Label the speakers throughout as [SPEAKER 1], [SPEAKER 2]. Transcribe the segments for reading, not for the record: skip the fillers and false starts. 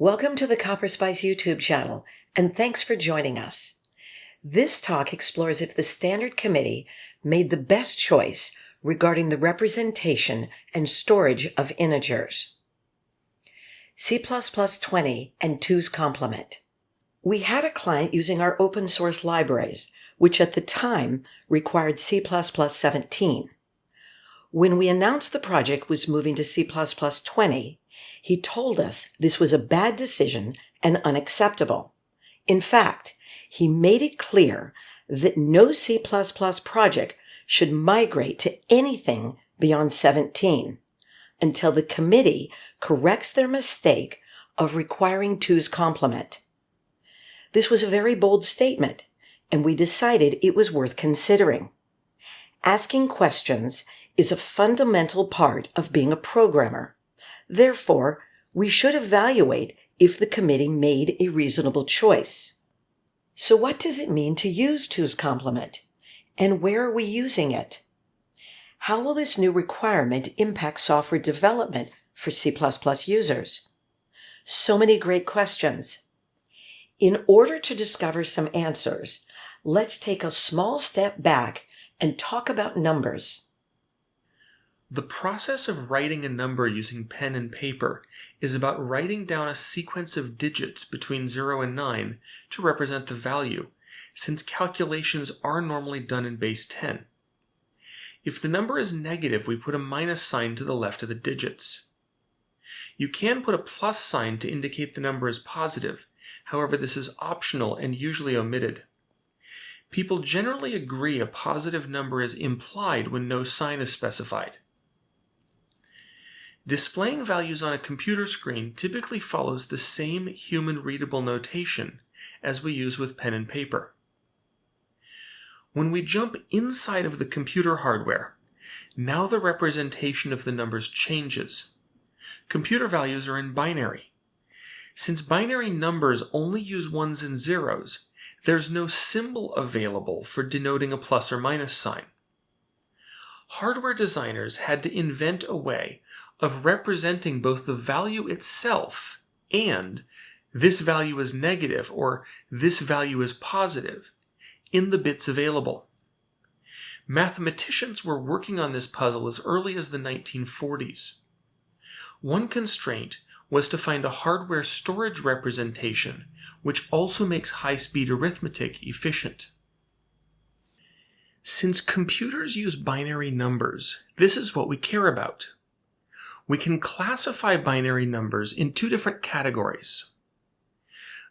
[SPEAKER 1] Welcome to the Copper Spice YouTube channel, and thanks for joining us. This talk explores if the Standard Committee made the best choice regarding the representation and storage of integers. C++20 and 2's complement. We had a client using our open source libraries, which at the time required C++17. When we announced the project was moving to C++20, he told us this was a bad decision and unacceptable. In fact, he made it clear that no C++ project should migrate to anything beyond 17 until the committee corrects their mistake of requiring 2's complement. This was a very bold statement, and we decided it was worth considering. Asking questions is a fundamental part of being a programmer. Therefore, we should evaluate if the committee made a reasonable choice. So what does it mean to use 2's complement? And where are we using it? How will this new requirement impact software development for C++ users? So many great questions. In order to discover some answers, let's take a small step back and talk about numbers.
[SPEAKER 2] The process of writing a number using pen and paper is about writing down a sequence of digits between 0 and 9 to represent the value, since calculations are normally done in base 10. If the number is negative, we put a minus sign to the left of the digits. You can put a plus sign to indicate the number is positive. However, this is optional and usually omitted. People generally agree a positive number is implied when no sign is specified. Displaying values on a computer screen typically follows the same human-readable notation as we use with pen and paper. When we jump inside of the computer hardware, now the representation of the numbers changes. Computer values are in binary. Since binary numbers only use ones and zeros, there's no symbol available for denoting a plus or minus sign. Hardware designers had to invent a way of representing both the value itself and this value is negative or this value is positive in the bits available. Mathematicians were working on this puzzle as early as the 1940s. One constraint was to find a hardware storage representation which also makes high-speed arithmetic efficient. Since computers use binary numbers, this is what we care about. We can classify binary numbers in two different categories.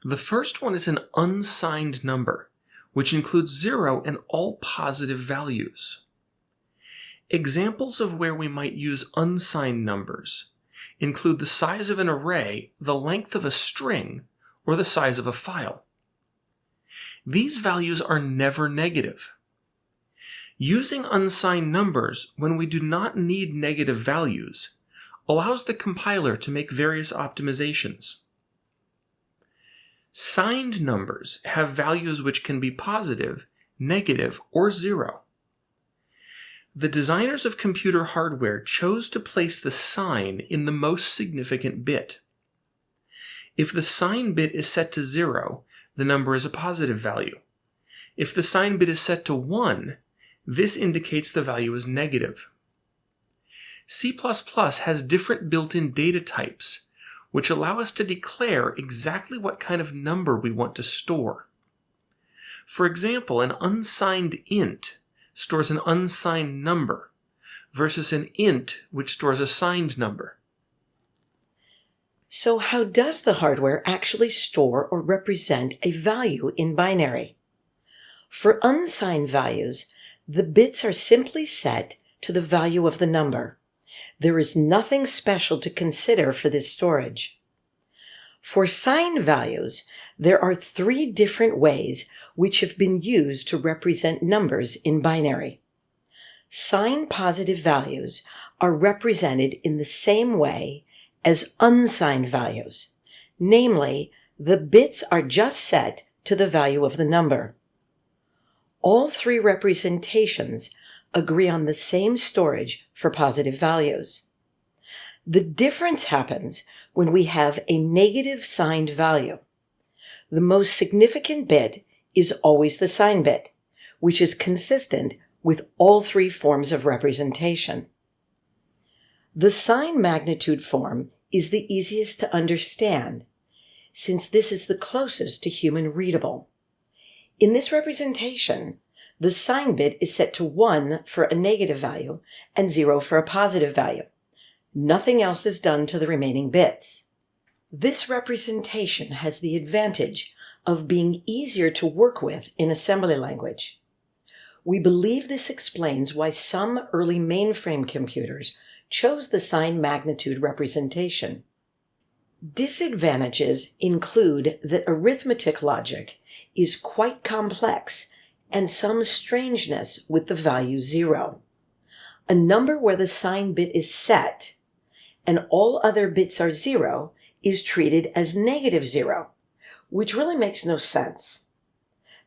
[SPEAKER 2] The first one is an unsigned number, which includes 0 and all positive values. Examples of where we might use unsigned numbers include the size of an array, the length of a string, or the size of a file. These values are never negative. Using unsigned numbers when we do not need negative values allows the compiler to make various optimizations. Signed numbers have values which can be positive, negative, or 0. The designers of computer hardware chose to place the sign in the most significant bit. If the sign bit is set to 0, the number is a positive value. If the sign bit is set to 1, this indicates the value is negative. C++ has different built-in data types, which allow us to declare exactly what kind of number we want to store. For example, an unsigned int stores an unsigned number, versus an int which stores a signed number.
[SPEAKER 1] So how does the hardware actually store or represent a value in binary? For unsigned values, the bits are simply set to the value of the number. There is nothing special to consider for this storage. For signed values, there are 3 different ways which have been used to represent numbers in binary. Signed positive values are represented in the same way as unsigned values, namely, the bits are just set to the value of the number. All 3 representations agree on the same storage for positive values. The difference happens when we have a negative signed value. The most significant bit is always the sign bit, which is consistent with all three forms of representation. The sign magnitude form is the easiest to understand, since this is the closest to human readable. In this representation, the sign bit is set to 1 for a negative value and 0 for a positive value. Nothing else is done to the remaining bits. This representation has the advantage of being easier to work with in assembly language. We believe this explains why some early mainframe computers chose the sign magnitude representation. Disadvantages include that arithmetic logic is quite complex and some strangeness with the value 0. A number where the sign bit is set and all other bits are 0 is treated as negative 0, which really makes no sense.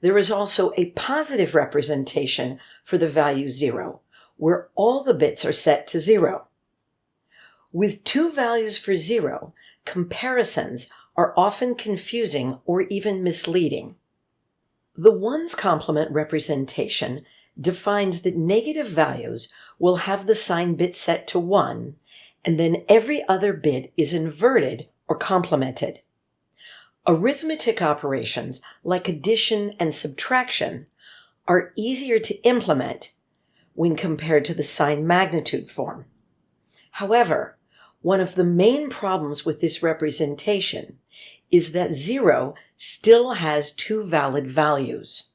[SPEAKER 1] There is also a positive representation for the value 0, where all the bits are set to 0. With two values for 0, comparisons are often confusing or even misleading. The ones complement representation defines that negative values will have the sign bit set to 1, and then every other bit is inverted or complemented. Arithmetic operations like addition and subtraction are easier to implement when compared to the sign magnitude form. However, one of the main problems with this representation is that 0 still has two valid values.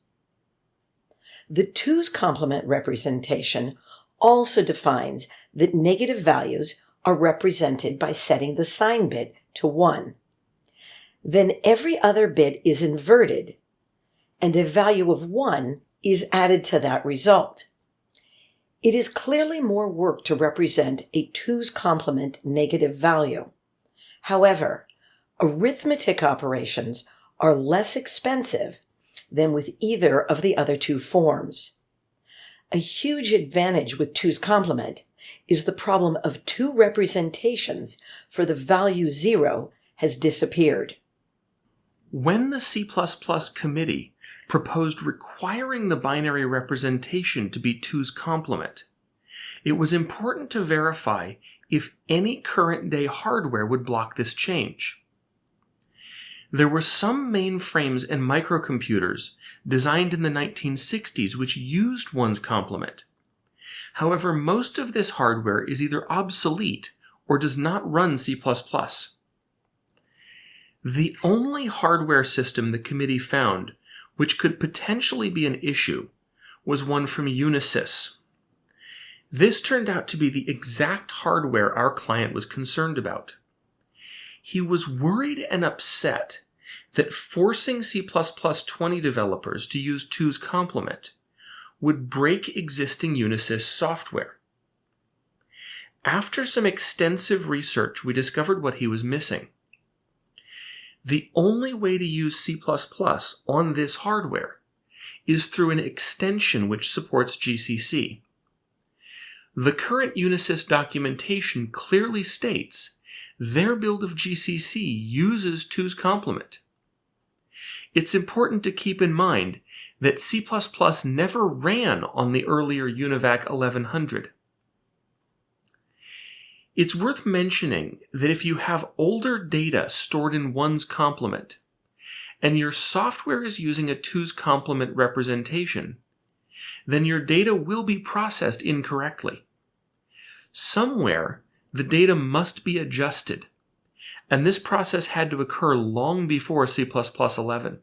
[SPEAKER 1] The twos complement representation also defines that negative values are represented by setting the sign bit to 1. Then every other bit is inverted, and a value of 1 is added to that result. It is clearly more work to represent a twos complement negative value. However, arithmetic operations are less expensive than with either of the other two forms. A huge advantage with twos complement is the problem of two representations for the value 0 has disappeared.
[SPEAKER 2] When the C++ committee proposed requiring the binary representation to be twos complement, it was important to verify if any current-day hardware would block this change. There were some mainframes and microcomputers designed in the 1960s which used ones complement. However, most of this hardware is either obsolete or does not run C++. The only hardware system the committee found which could potentially be an issue was one from Unisys. This turned out to be the exact hardware our client was concerned about. He was worried and upset that forcing C++20 developers to use twos complement would break existing Unisys software. After some extensive research, we discovered what he was missing. The only way to use C++ on this hardware is through an extension which supports GCC. The current Unisys documentation clearly states their build of GCC uses twos complement. It's important to keep in mind that C++ never ran on the earlier UNIVAC 1100. It's worth mentioning that if you have older data stored in ones complement, and your software is using a twos complement representation, then your data will be processed incorrectly. Somewhere, the data must be adjusted, and this process had to occur long before C++ 11.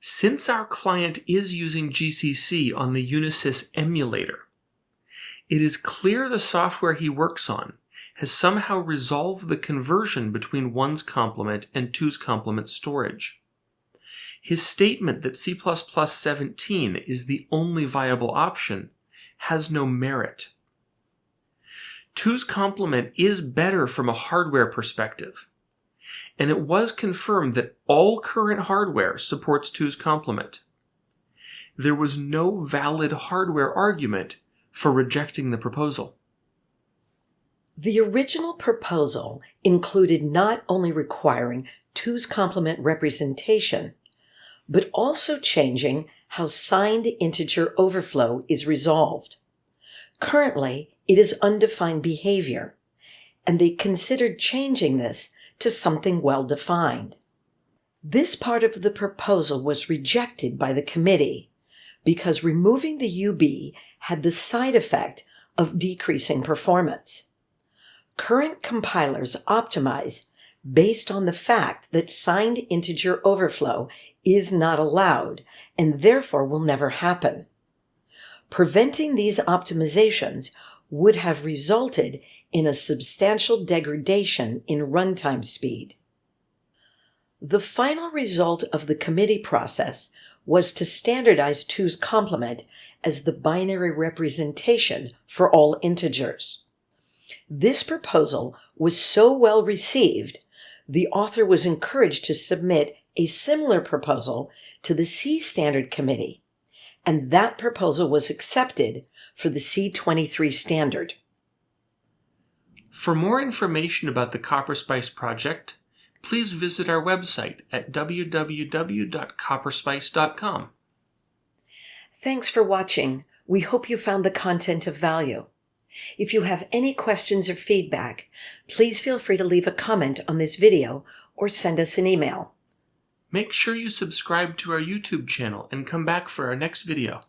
[SPEAKER 2] Since our client is using GCC on the Unisys emulator, it is clear the software he works on has somehow resolved the conversion between ones complement and twos complement storage. His statement that C++ 17 is the only viable option has no merit. Twos complement is better from a hardware perspective, and it was confirmed that all current hardware supports twos complement. There was no valid hardware argument for rejecting the proposal.
[SPEAKER 1] The original proposal included not only requiring 2's complement representation, but also changing how signed integer overflow is resolved. Currently, it is undefined behavior, and they considered changing this to something well-defined. This part of the proposal was rejected by the committee because removing the UB had the side effect of decreasing performance. Current compilers optimize based on the fact that signed integer overflow is not allowed and therefore will never happen. Preventing these optimizations would have resulted in a substantial degradation in runtime speed. The final result of the committee process was to standardize 2's complement as the binary representation for all integers. This proposal was so well received, the author was encouraged to submit a similar proposal to the C Standard Committee, and that proposal was accepted for the C23 standard.
[SPEAKER 2] For more information about the CopperSpice project, please visit our website at www.copperspice.com.
[SPEAKER 1] Thanks for watching. We hope you found the content of value. If you have any questions or feedback, please feel free to leave a comment on this video or send us an email.
[SPEAKER 2] Make sure you subscribe to our YouTube channel and come back for our next video.